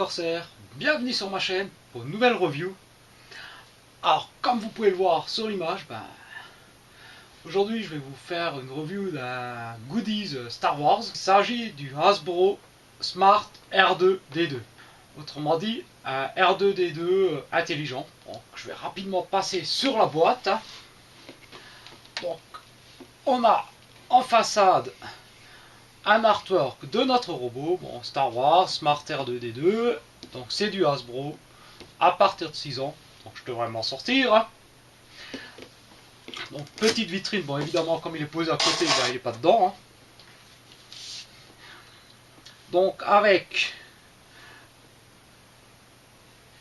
Corsair, bienvenue sur ma chaîne pour une nouvelle review. Alors comme vous pouvez le voir sur l'image, aujourd'hui je vais vous faire une review d'un goodies Star Wars. Il s'agit du Hasbro Smart R2D2. Autrement dit, un R2D2 intelligent. Donc je vais rapidement passer sur la boîte. Donc on a en façade un artwork de notre robot, bon, Star Wars, Smart R2D2, donc c'est du Hasbro, à partir de 6 ans, donc je devrais m'en sortir. Donc petite vitrine, bon évidemment comme il est posé à côté, il n'est pas dedans. Donc avec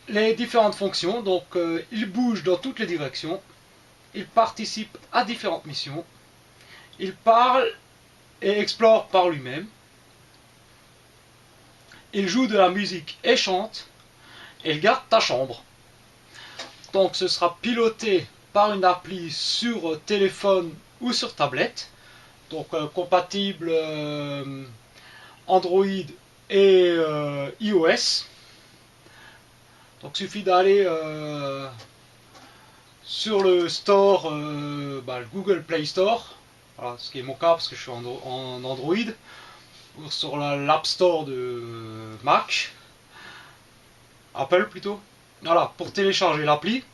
les différentes fonctions, donc il bouge dans toutes les directions, il participe à différentes missions, il parle et explore par lui-même. Il joue de la musique et chante, et il garde ta chambre. Donc ce sera piloté par une appli sur téléphone ou sur tablette. Donc compatible Android et iOS. Donc il suffit d'aller sur le store, le Google Play Store. Voilà, ce qui est mon cas parce que je suis en Android. Ou sur l'App Store de Mac. Apple plutôt. Voilà, pour télécharger l'appli.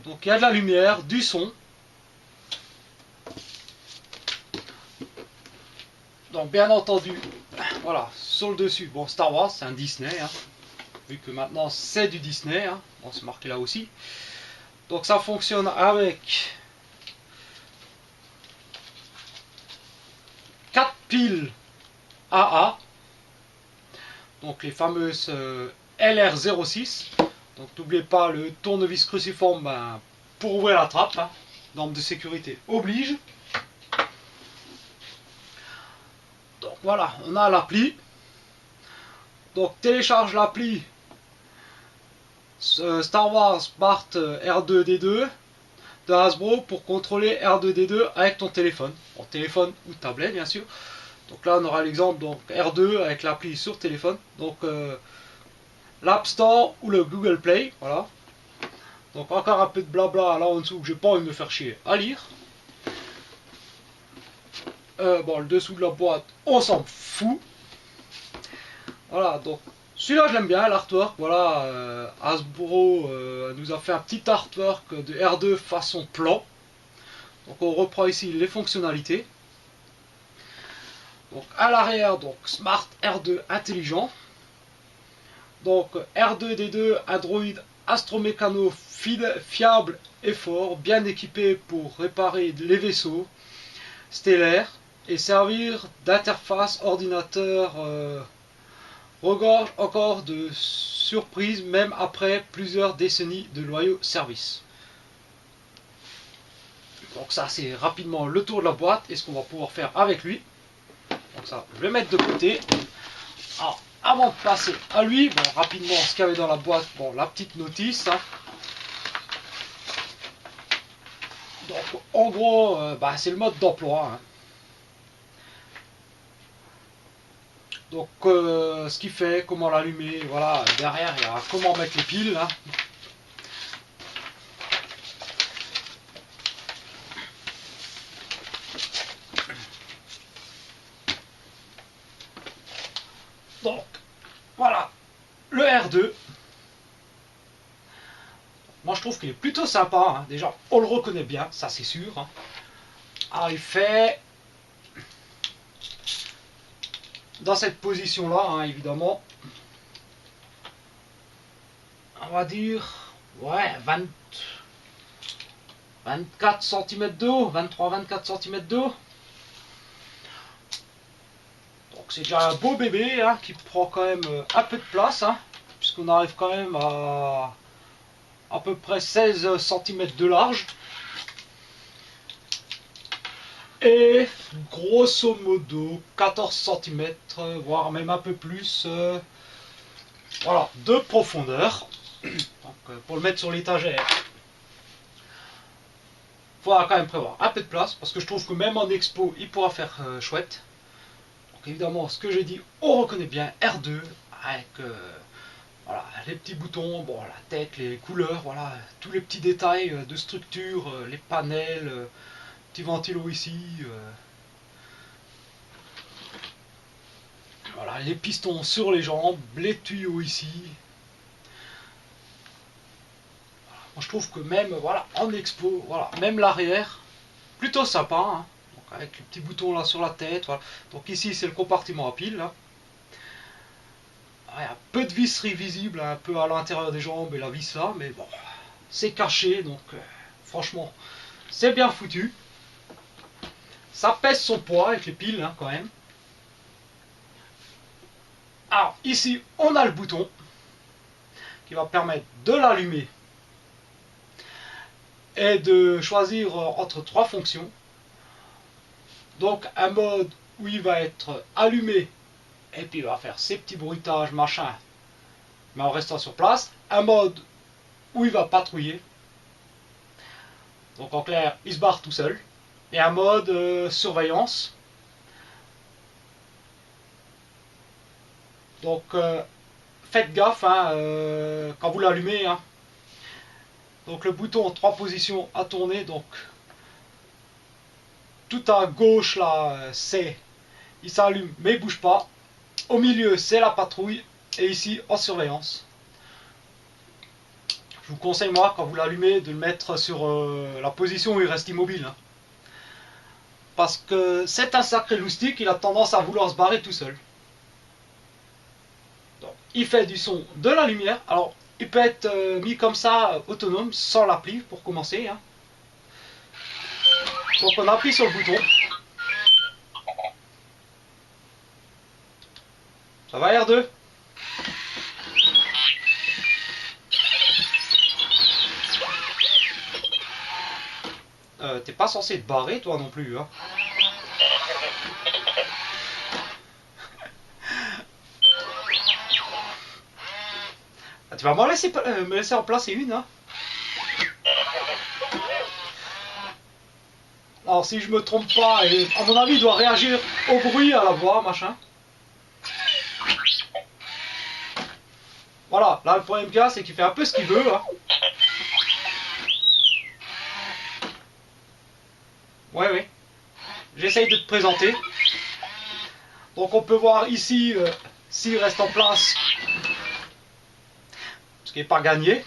Donc il y a de la lumière, du son. Donc bien entendu, voilà, sur le dessus, bon Star Wars, c'est un Disney, vu que maintenant c'est du Disney, bon c'est marqué là aussi. Donc ça fonctionne avec 4 piles AA, donc les fameuses LR06. Donc n'oubliez pas le tournevis cruciforme pour ouvrir la trappe, norme de sécurité oblige. Donc voilà, on a l'appli. Donc télécharge l'appli Star Wars Smart R2D2 de Hasbro pour contrôler R2D2 avec ton téléphone. Bon, téléphone ou tablette bien sûr. Donc là on aura l'exemple donc R2 avec l'appli sur téléphone. Donc l'App Store ou le Google Play, voilà. Donc encore un peu de blabla là en dessous que j'ai pas envie de me faire chier à lire. Bon, le dessous de la boîte, on s'en fout. Voilà, donc celui-là je l'aime bien, l'artwork. Voilà, Hasbro nous a fait un petit artwork de R2 façon plan. Donc on reprend ici les fonctionnalités. Donc à l'arrière, donc Smart R2 intelligent. Donc R2D2 Android astromécano fiable et fort, bien équipé pour réparer les vaisseaux stellaires et servir d'interface ordinateur. Regorge encore de surprises même après plusieurs décennies de loyaux services. Donc ça c'est rapidement le tour de la boîte et ce qu'on va pouvoir faire avec lui. Donc ça je vais mettre de côté. Alors avant de passer à lui, bon, rapidement ce qu'il y avait dans la boîte, bon, la petite notice. Donc en gros c'est le mode d'emploi. Donc ce qu'il fait, comment l'allumer, voilà, derrière il y a comment mettre les piles. Donc voilà, le R2. Moi je trouve qu'il est plutôt sympa, déjà on le reconnaît bien, ça c'est sûr. Alors il fait dans cette position là, évidemment, on va dire, ouais, 24 cm d'eau, 23-24 cm d'eau. Donc c'est déjà un beau bébé qui prend quand même un peu de place, puisqu'on arrive quand même à peu près 16 cm de large. Et grosso modo 14 cm, voire même un peu plus, voilà, de profondeur. Donc, pour le mettre sur l'étagère, il faudra quand même prévoir un peu de place, parce que je trouve que même en expo, il pourra faire chouette. Donc évidemment, ce que j'ai dit, on reconnaît bien R2, avec voilà, les petits boutons, bon, la tête, les couleurs, voilà, tous les petits détails de structure, les panels, petits ventilos ici, voilà, les pistons sur les jambes, les tuyaux ici. Moi, je trouve que même voilà, en expo, voilà, même l'arrière, plutôt sympa, hein. Donc, avec les petits boutons là sur la tête. Voilà. Donc ici c'est le compartiment à pile. Là. Il y a peu de visserie visible, un peu à l'intérieur des jambes et la vis là, mais bon, c'est caché, donc franchement, c'est bien foutu. Ça pèse son poids avec les piles hein, quand même. Alors ici on a le bouton qui va permettre de l'allumer et de choisir entre trois fonctions. Donc un mode où il va être allumé et puis il va faire ses petits bruitages machin, mais en restant sur place. Un mode où il va patrouiller, donc en clair il se barre tout seul. Et un mode surveillance. Donc faites gaffe hein, quand vous l'allumez. Hein. Donc le bouton en 3 positions à tourner. Donc tout à gauche là, c'est il s'allume mais il bouge pas. Au milieu c'est la patrouille et ici en surveillance. Je vous conseille moi quand vous l'allumez de le mettre sur la position où il reste immobile. Hein. Parce que c'est un sacré loustic, il a tendance à vouloir se barrer tout seul. Donc, il fait du son, de la lumière. Alors, il peut être mis comme ça, autonome, sans l'appli, pour commencer. Hein. Donc, on appuie sur le bouton. Ça va, R2 ? T'es pas censé te barrer, toi non plus. Hein. Tu vas me laisser en placer une. Hein. Alors si je me trompe pas, et à mon avis il doit réagir au bruit, à la voix, machin. Voilà, là le problème qu'il y a c'est qu'il fait un peu ce qu'il veut. Hein. Ouais. J'essaye de te présenter. Donc on peut voir ici s'il reste en place. Ce qui n'est pas gagné.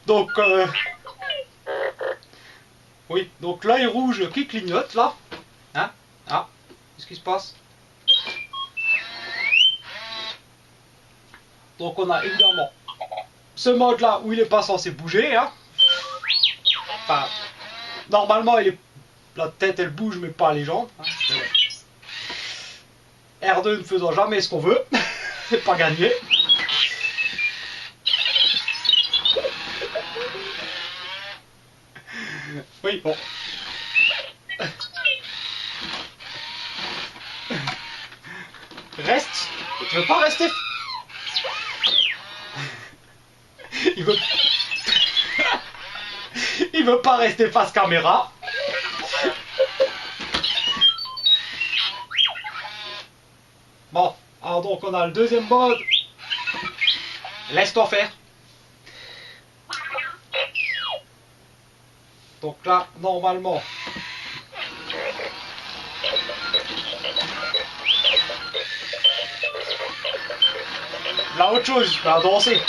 Donc, oui, donc l'œil rouge qui clignote là. Hein? Ah, qu'est-ce qui se passe? Donc on a évidemment ce mode là où il n'est pas censé bouger. Hein? Enfin, normalement la tête elle bouge mais pas les jambes. Hein? R2 ne faisant jamais ce qu'on veut. C'est pas gagné. Oui, bon. Reste. Tu veux pas rester? Il veut... Il veut pas rester face caméra. Bon, alors donc on a le deuxième mode. Laisse-toi faire. Donc là, normalement... Là, autre chose, je vais danser.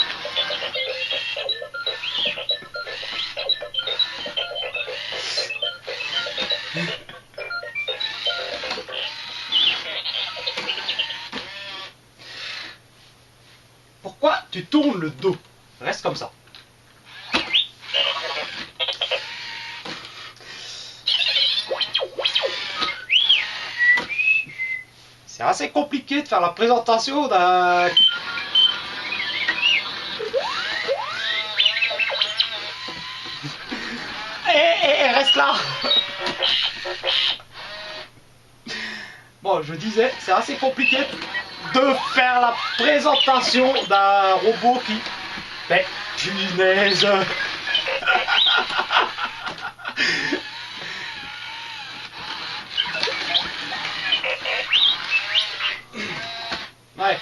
Pourquoi tu tournes le dos? Reste comme ça. C'est assez compliqué de faire la présentation d'un... Reste là. Bon, je disais, c'est assez compliqué de faire la présentation d'un robot qui... Mais, punaise. Ouais.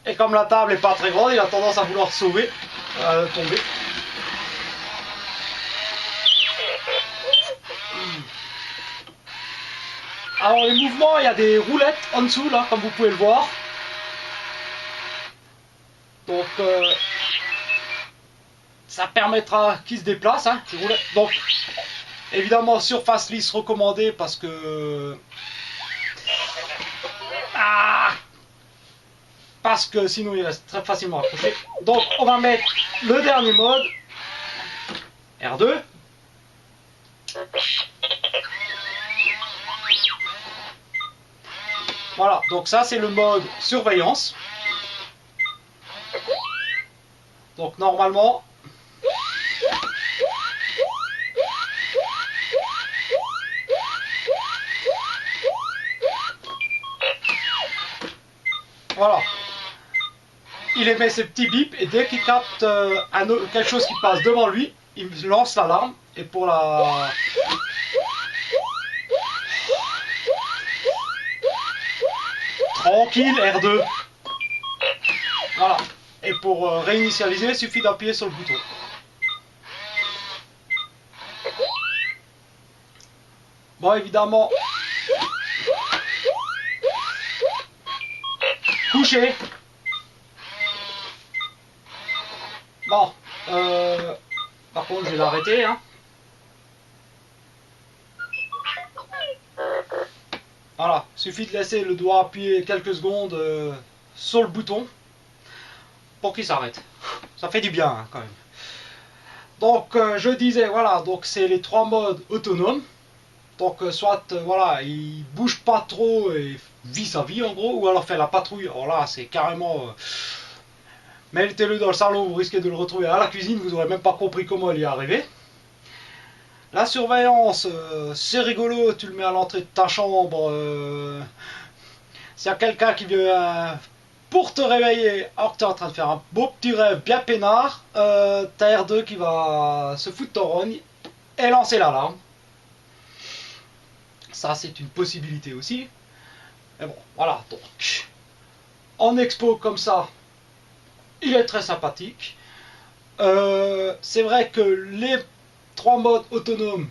Et comme la table est pas très grande, il a tendance à vouloir sauver, tomber. Alors les mouvements, il y a des roulettes en dessous là, comme vous pouvez le voir. Donc ça permettra qu'il se déplace, hein, ces roulettes. Donc évidemment surface lisse recommandée parce que parce que sinon il reste très facilement accroché. Donc on va mettre le dernier mode, R2. Voilà, donc ça c'est le mode surveillance. Donc normalement, voilà, il émet ses petits bips et dès qu'il capte quelque chose qui passe devant lui, il lance l'alarme. Et pour la... Tranquille, R2. Voilà. Et pour réinitialiser, il suffit d'appuyer sur le bouton. Bon, évidemment, couché. Bon, par contre, je vais l'arrêter. Hein. Voilà, suffit de laisser le doigt appuyer quelques secondes sur le bouton pour qu'il s'arrête. Ça fait du bien hein, quand même. Donc je disais, voilà, donc c'est les trois modes autonomes. Donc soit voilà, il bouge pas trop et vit sa vie en gros, ou alors fait la patrouille. Alors là, c'est carrément mettez-le dans le salon, vous risquez de le retrouver à la cuisine, vous n'aurez même pas compris comment il y est arrivé. La surveillance, c'est rigolo, tu le mets à l'entrée de ta chambre. S'il y a quelqu'un qui vient pour te réveiller alors que tu es en train de faire un beau petit rêve bien peinard, t'as R2 qui va se foutre ton rogne et lancer l'alarme. Ça, c'est une possibilité aussi. Mais bon, voilà, donc. En expo comme ça, il est très sympathique. C'est vrai que les trois modes autonomes,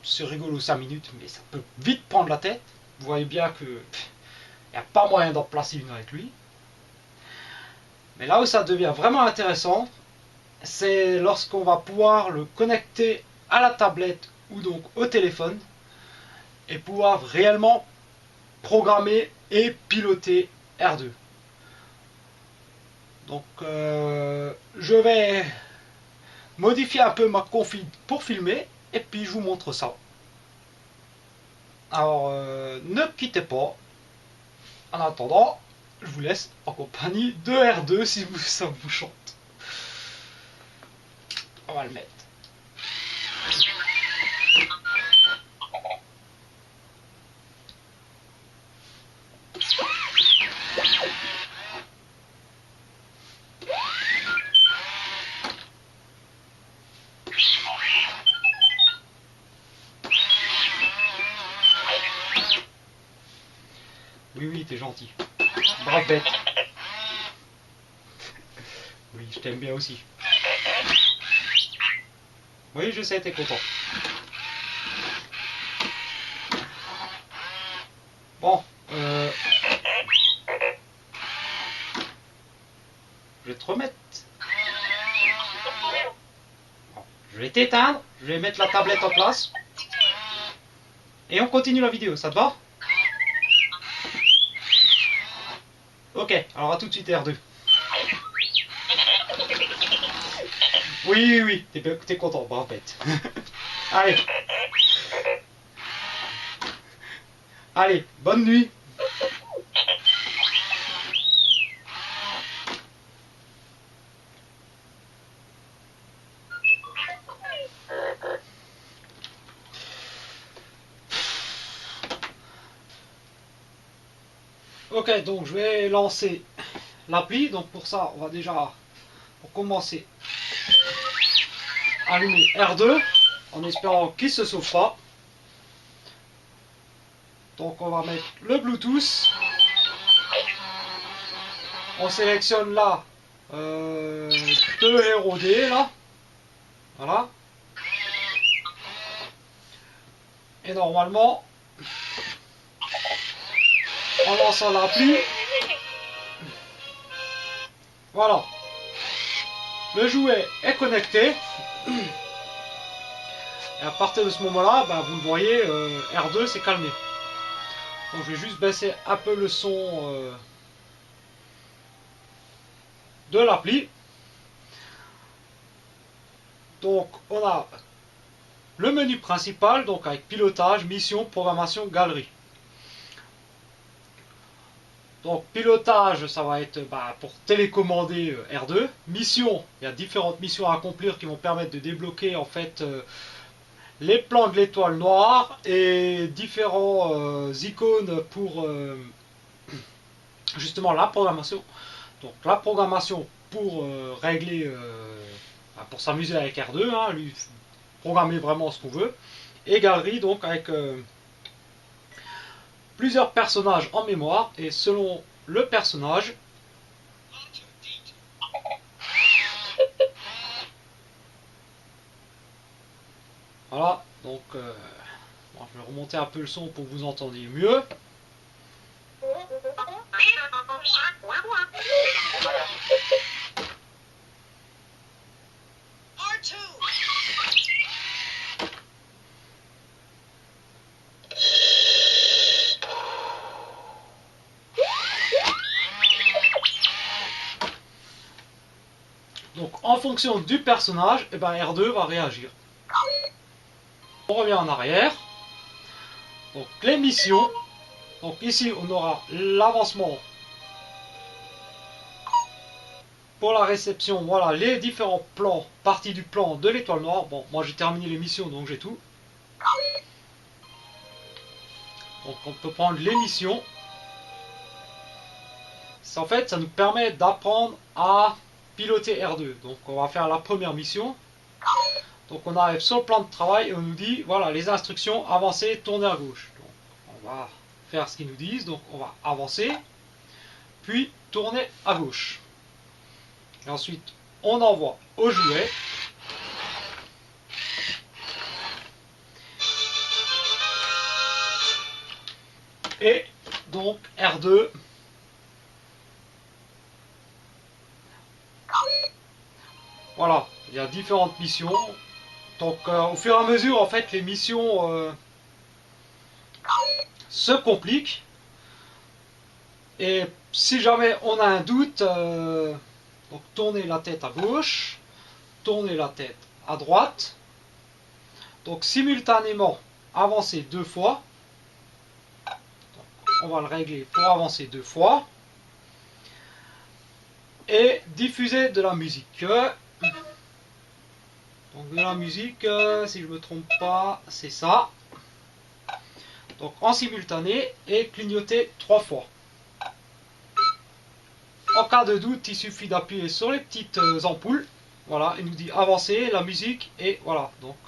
c'est rigolo 5 minutes, mais ça peut vite prendre la tête. Vous voyez bien que il n'y a pas moyen d'en placer une avec lui. Mais là où ça devient vraiment intéressant, c'est lorsqu'on va pouvoir le connecter à la tablette ou donc au téléphone et pouvoir réellement programmer et piloter R2. Donc je vais modifier un peu ma config pour filmer et puis je vous montre ça. Alors ne quittez pas. En attendant, je vous laisse en compagnie de R2 si ça vous chante. On va le mettre. Oui, oui, t'es gentil. Brave bête. Oui, je t'aime bien aussi. Oui, je sais, t'es content. Bon, je vais te remettre. Bon, je vais t'éteindre, je vais mettre la tablette en place. Et on continue la vidéo, ça te va? Ok, alors à tout de suite R2. Oui, oui, oui, t'es content, brave bête. Allez. Allez, bonne nuit. Ok, donc je vais lancer l'appli. Donc pour ça, on va déjà, pour commencer, allumer R2 en espérant qu'il se sauve pas. Donc on va mettre le Bluetooth. on sélectionne là 2 héros D là. Voilà. Et normalement, en lançant l'appli, voilà. Le jouet est connecté. Et à partir de ce moment-là, bah, vous le voyez, R2 s'est calmé. Donc je vais juste baisser un peu le son de l'appli. Donc on a le menu principal, donc avec pilotage, mission, programmation, galerie. Donc pilotage, ça va être pour télécommander R2. Mission, il y a différentes missions à accomplir qui vont permettre de débloquer en fait les plans de l'étoile noire et différents icônes pour justement la programmation. Donc la programmation pour régler, pour s'amuser avec R2, hein, lui programmer vraiment ce qu'on veut. Et galerie donc avec plusieurs personnages en mémoire et selon le personnage, voilà, donc bon, je vais remonter un peu le son pour que vous entendiez mieux. Donc en fonction du personnage, et ben R2 va réagir. On revient en arrière. Donc les missions. Donc ici on aura l'avancement pour la réception. Voilà les différents plans, parties du plan de l'étoile noire. Bon, moi j'ai terminé les missions donc j'ai tout. Donc on peut prendre les missions. En fait ça nous permet d'apprendre à piloter R2. Donc on va faire la première mission. Donc on arrive sur le plan de travail et on nous dit voilà les instructions, avancer, tourner à gauche. Donc on va faire ce qu'ils nous disent, donc on va avancer, puis tourner à gauche. Et ensuite on envoie au jouet. Et donc R2 voilà, il y a différentes missions. Donc au fur et à mesure en fait les missions se compliquent. Et si jamais on a un doute, donc tournez la tête à gauche, tournez la tête à droite. Donc simultanément avancer 2 fois. Donc, on va le régler pour avancer 2 fois. Et diffuser de la musique. Donc de la musique, si je ne me trompe pas, c'est ça. Donc en simultané et clignoter 3 fois. En cas de doute, il suffit d'appuyer sur les petites ampoules. Voilà, il nous dit avancer, la musique, et voilà. Donc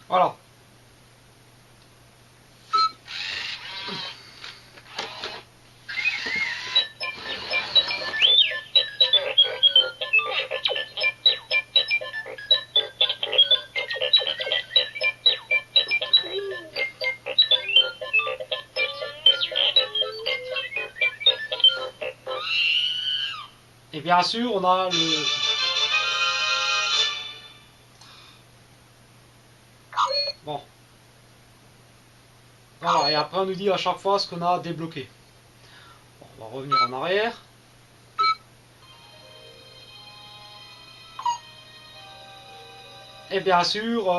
voilà. Et bien sûr, on a le... Bon. Voilà, et après on nous dit à chaque fois ce qu'on a débloqué. Bon, on va revenir en arrière. Et bien sûr,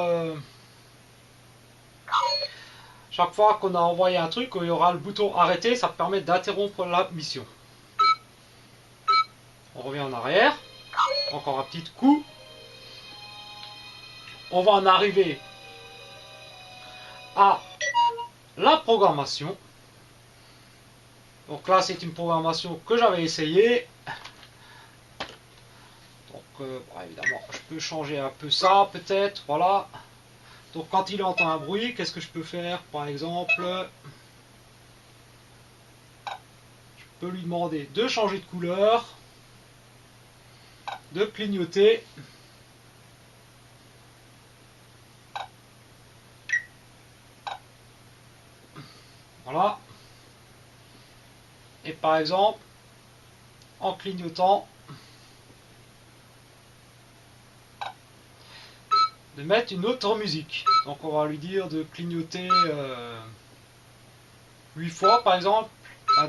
chaque fois qu'on a envoyé un truc, il y aura le bouton arrêter, ça permet d'interrompre la mission. On revient en arrière. Encore un petit coup. On va en arriver à la programmation. Donc là, c'est une programmation que j'avais essayée. Donc, bon, évidemment, je peux changer un peu ça, peut-être. Voilà. Donc, quand il entend un bruit, qu'est-ce que je peux faire? Par exemple, je peut lui demander de changer de couleur, de clignoter. Voilà. Et par exemple, en clignotant, de mettre une autre musique. Donc on va lui dire de clignoter 8 fois par exemple,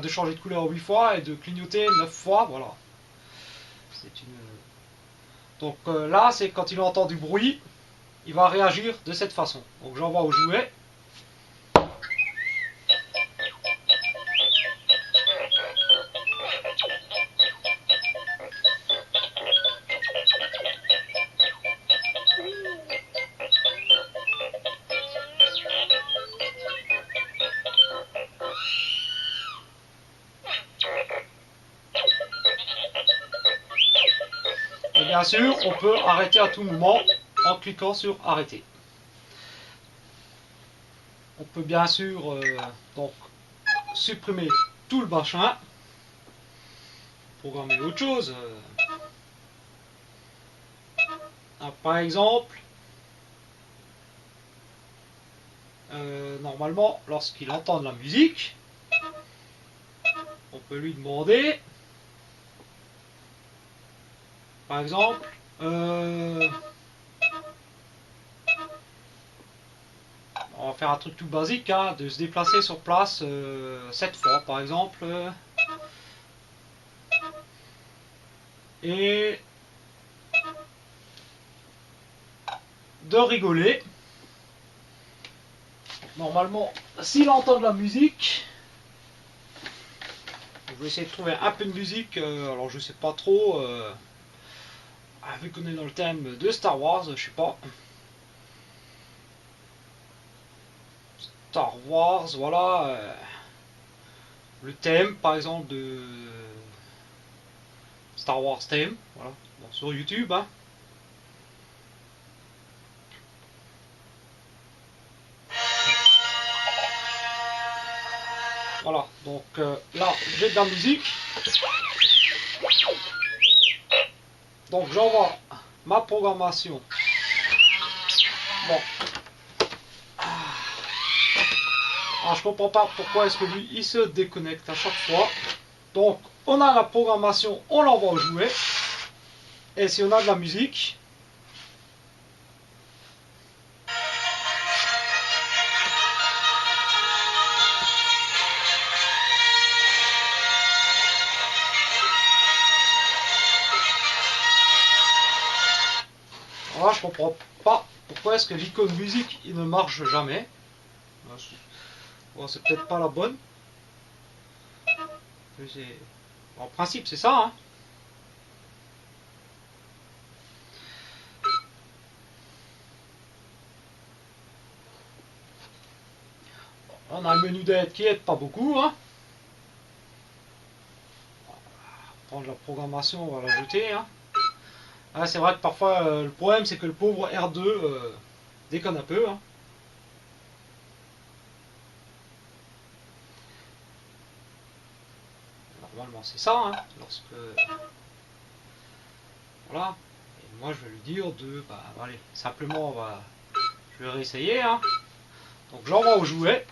de changer de couleur 8 fois et de clignoter 9 fois, voilà. C'est une... Donc là, c'est quand il entend du bruit, il va réagir de cette façon. Donc j'envoie au jouet. Et bien sûr, on peut arrêter à tout moment en cliquant sur arrêter. On peut bien sûr donc supprimer tout le machin, programmer autre chose. Par exemple, normalement, lorsqu'il entend de la musique, on peut lui demander, par exemple, on va faire un truc tout basique, hein, de se déplacer sur place 7 fois, par exemple, et de rigoler. Normalement, s'il entend de la musique, je vais essayer de trouver un peu de musique, alors je sais pas trop, vu qu'on est dans le thème de Star Wars, je sais pas. Star Wars, voilà. Le thème, par exemple, de Star Wars thème, voilà, bon, sur YouTube, hein. Voilà, donc là, j'ai de la musique. Donc j'envoie ma programmation. Bon. Alors je comprends pas pourquoi est-ce que lui, il se déconnecte à chaque fois. Donc on a la programmation, on l'envoie au jouet. Et si on a de la musique, voilà, je comprends pas pourquoi est-ce que l'icône musique il ne marche jamais. Bon, c'est peut-être pas la bonne. En principe c'est ça, hein. On a le menu d'aide qui aide pas beaucoup, hein. Prendre la programmation, on va l'ajouter, hein. Ah, c'est vrai que parfois le problème c'est que le pauvre R2 déconne un peu, hein. Normalement c'est ça, hein, lorsque... Voilà. Et moi je vais lui dire de... Bah allez, simplement je vais réessayer, hein. Donc j'envoie au jouet.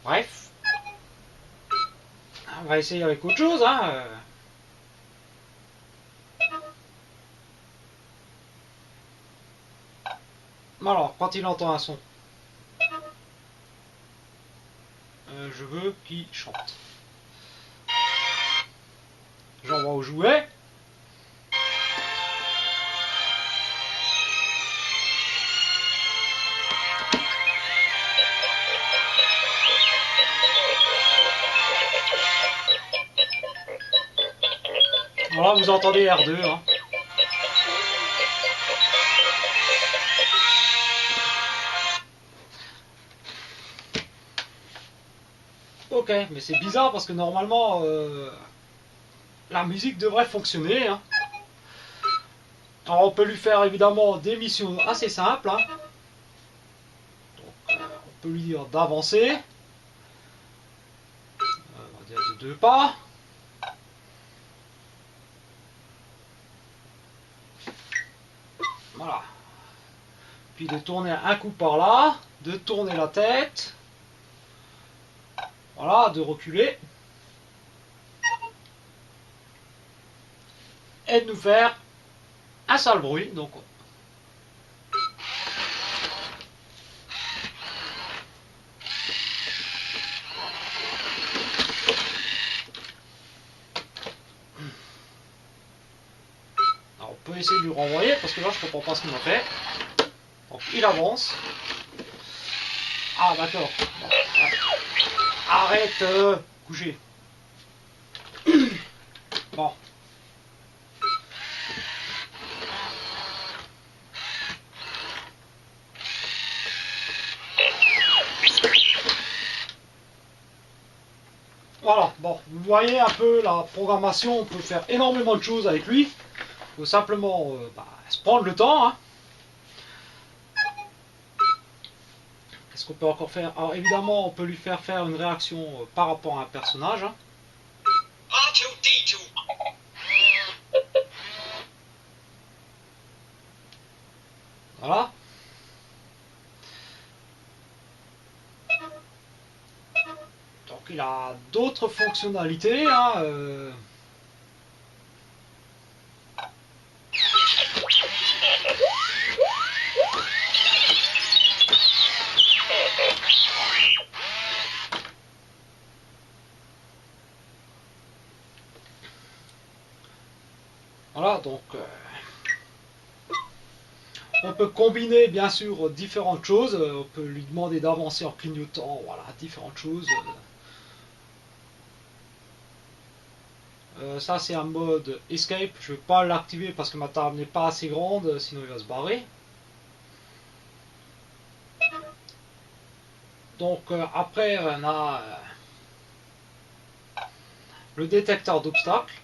Bref. On va essayer avec autre chose, hein. Alors, quand il entend un son, je veux qu'il chante. J'envoie au jouet. Voilà, vous entendez R2, hein. Ok, mais c'est bizarre parce que normalement la musique devrait fonctionner, hein. Alors on peut lui faire évidemment des missions assez simples, hein. Donc, on peut lui dire d'avancer, on va dire de 2 pas. Voilà. Puis de tourner un coup par là, de tourner la tête. Voilà, de reculer. Et de nous faire un sale bruit. Donc, alors on peut essayer de lui renvoyer parce que là je comprends pas ce qu'il a fait. Donc il avance. Ah d'accord. Bon, arrête, coucher. Bon. Voilà, bon, vous voyez un peu la programmation, on peut faire énormément de choses avec lui. Il faut simplement se prendre le temps, hein. Qu'est-ce qu'on peut encore faire? Alors évidemment, on peut lui faire faire une réaction par rapport à un personnage, hein. Voilà. Donc il a d'autres fonctionnalités, hein, Voilà, donc on peut combiner bien sûr différentes choses. On peut lui demander d'avancer en clignotant, voilà, différentes choses. Ça c'est un mode escape, je ne vais pas l'activer parce que ma table n'est pas assez grande, sinon il va se barrer. Donc après on a le détecteur d'obstacles.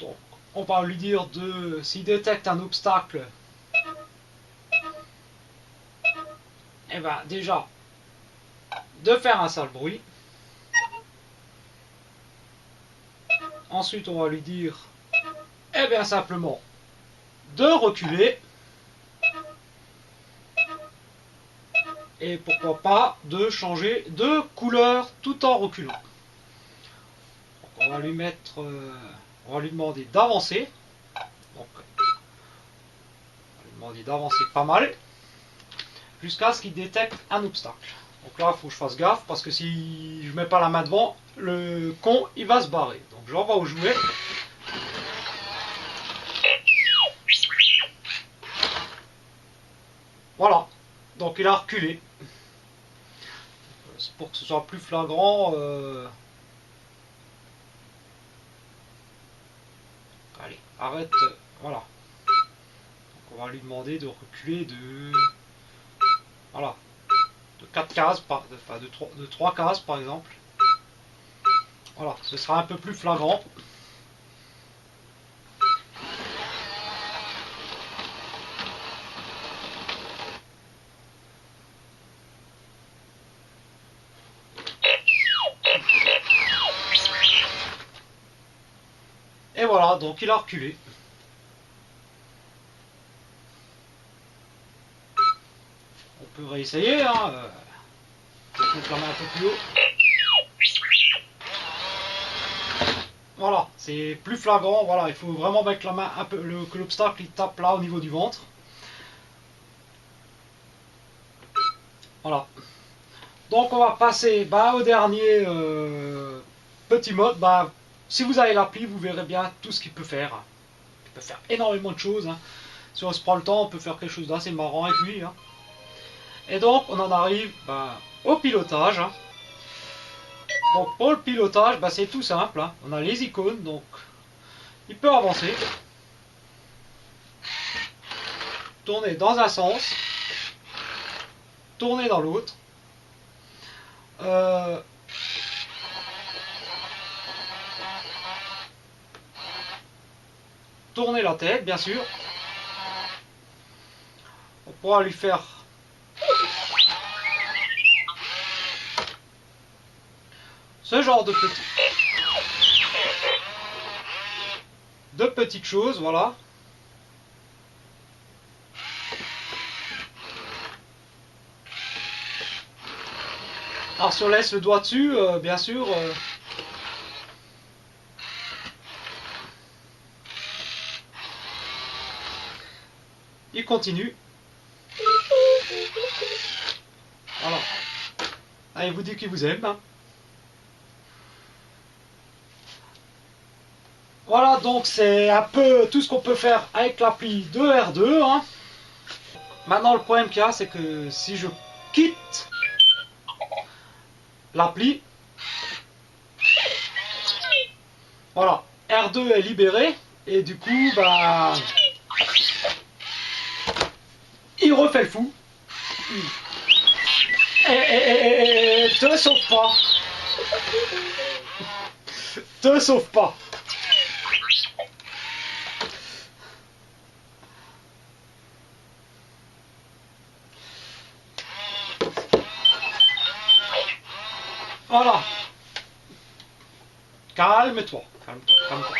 Donc on va lui dire de, s'il détecte un obstacle, et ben déjà de faire un sale bruit. Ensuite on va lui dire, et bien simplement de reculer. Et pourquoi pas de changer de couleur tout en reculant. Donc on va lui mettre, on va lui demander d'avancer. Donc on va lui demander d'avancer pas mal jusqu'à ce qu'il détecte un obstacle. Donc là il faut que je fasse gaffe parce que si je mets pas la main devant, le con il va se barrer. Donc je l'envoie au jouet. Voilà. Donc il a reculé. C'est pour que ce soit plus flagrant. Allez, arrête. Voilà. Donc on va lui demander de reculer de. Voilà. De 4 cases, enfin de 3 cases par exemple. Voilà, ce sera un peu plus flagrant. Et voilà, donc il a reculé. On peut réessayer, hein. Peut-être mettre la main un peu plus haut. Voilà, c'est plus flagrant. Voilà, il faut vraiment mettre la main un peu, que l'obstacle il tape là au niveau du ventre. Voilà. Donc on va passer au dernier petit mode. Si vous avez l'appli, vous verrez bien tout ce qu'il peut faire. Il peut faire énormément de choses, hein. Si on se prend le temps, on peut faire quelque chose d'assez marrant avec lui, hein. Et donc on en arrive au pilotage, hein. Donc pour le pilotage, c'est tout simple, hein. On a les icônes, donc il peut avancer, tourner dans un sens, tourner dans l'autre. Tourner la tête, bien sûr. On pourra lui faire ce genre de petites choses, voilà. Alors si on laisse le doigt dessus, bien sûr, il continue. Voilà. Ah, il vous dit qu'il vous aime. Hein. Voilà, donc c'est un peu tout ce qu'on peut faire avec l'appli de R2. Hein. Maintenant, le problème qu'il y a, c'est que si je quitte l'appli, voilà, R2 est libéré, et du coup, bah, il refait le fou. Et te sauve pas. Te sauve pas. Voilà. Calme-toi. Calme-toi. Calme-toi.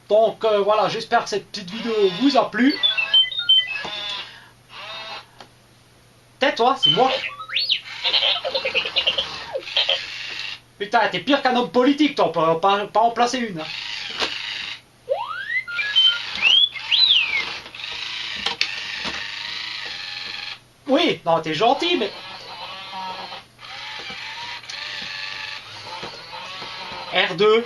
Donc voilà, j'espère que cette petite vidéo vous a plu. Tais-toi, c'est moi. Putain, t'es pire qu'un homme politique, toi, pas en placer une. Hein. Oui, non, t'es gentil, mais... R2.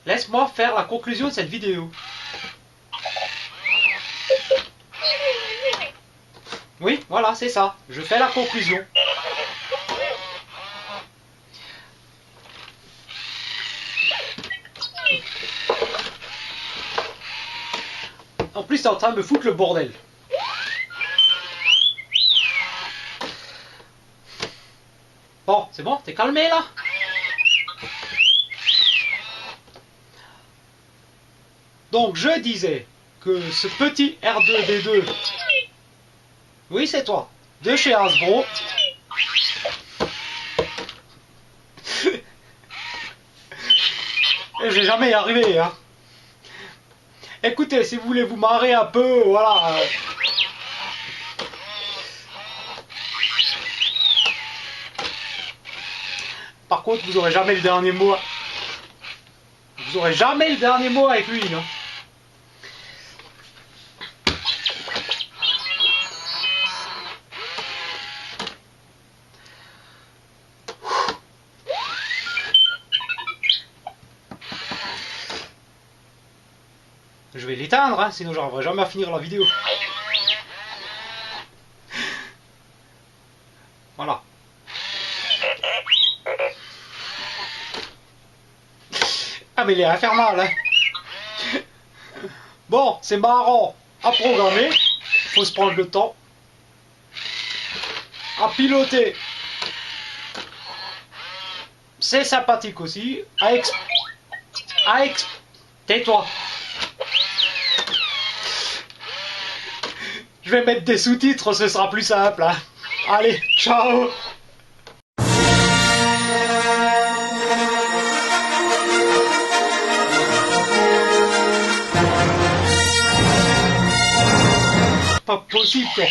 Laisse-moi faire la conclusion de cette vidéo. Oui, voilà, c'est ça. Je fais la conclusion. En plus, t'es en train de me foutre le bordel. Bon, c'est bon, t'es calmé là? Donc, je disais que ce petit R2D2, oui, c'est toi, de chez Hasbro, et je vais jamais y arriver, hein. Écoutez, si vous voulez vous marrer un peu, voilà. Par contre, vous aurez jamais le dernier mot. Vous aurez jamais le dernier mot avec lui, hein. Je vais l'éteindre, hein, sinon j'arriverai jamais à finir la vidéo. Voilà. Ah mais il est infernal, hein. Bon, c'est marrant à programmer, faut se prendre le temps. À piloter, c'est sympathique aussi. Tais-toi. Je vais mettre des sous-titres, ce sera plus simple. Hein. Allez, ciao. Pas possible, quoi.